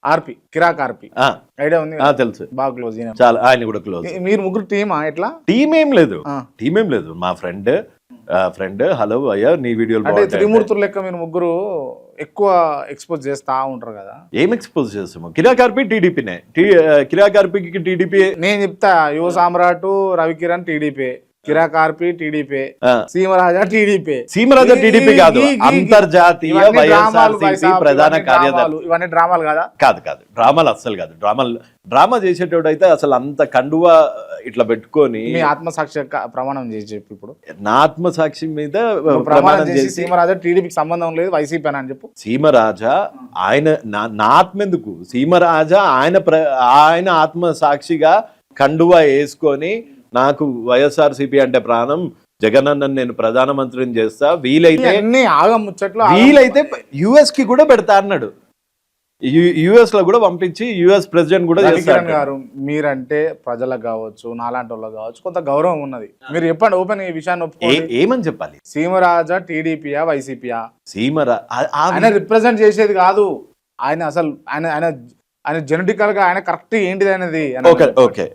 ఆర్పి కిరాక్ ఆర్పి idea ఉంది తెలుసు, బాగా క్లోజ్. చాలా, ఆయన కూడా క్లోజ్. మీరు ముగ్గురు టీమా ఎట్లా? టీం ఏం లేదు, మా ఫ్రెండ్ హలో అయ్యా నీ వీడియోలు అంటే త్రిమూర్తులు లెక్క మీరు ముగ్గురు ఎక్కువ ఎక్స్పోజ్ చేస్తా ఉంటారు కదా. ఏం ఎక్స్పోజ్ చేస్తాము? కిరాకార్పి టీడీపీనే, కిరాకార్పికి టీడీపీ. నేను చెప్తా, యువ సామ్రాట్ Ravikiran TDP, Kiraak RP TDP, Seemaraja TDP. Seemaraja TDP కాదు, అంతర్జాతీయ వైఎస్ఆర్సీపీ ప్రధాన కార్యదర్శి. ఇవన్నీ డ్రామాలు కదా? కాదు, డ్రామాలు అస్సలు కాదు. డ్రామా చేసేటోడు అయితే అసలు అంత కండువా ఇట్లా పెట్టుకొని. మీ ఆత్మసాక్షి ప్రమాణం చేసి చెప్పు ఇప్పుడు. నా ఆత్మసాక్షి మీద ప్రమాణం చేసి సీమరాజా టీడీపీకి సంబంధం లేదు వైసీపీ అని చెప్పు. సీమరాజా ఆయన నా ఆత్మ ఎందుకు? సీమరాజా ఆయన ఆత్మసాక్షిగా కండువా వేసుకొని నాకు వైఎస్ఆర్సీపీ అంటే ప్రాణం, జగనన్నను నేను ప్రధానమంత్రిని చేస్తా, వీలైతే యుఎస్ కి కూడా పెడతా అన్నాడు. యుఎస్ లో కూడా పంపించి యుఎస్ ప్రెసిడెంట్ కూడా చేస్తాడు. గారు మీరంటే ప్రజలకు కావచ్చు, నాలాంటి వాళ్ళకి కావచ్చు కొంత గౌరవం ఉన్నది. మీరు చెప్పండి ఓపెన్ ఈ విషయాన్ని. ఏమని చెప్పాలి? సీమరాజా టీడీపీయా వైసీపీయా? ఆయన రిప్రజెంట్ చేసేది కాదు, ఆయన అసలు ఆయన జెనెటికల్ గా ఆయన కరెక్ట్ ఏంటిది అనేది. ఓకే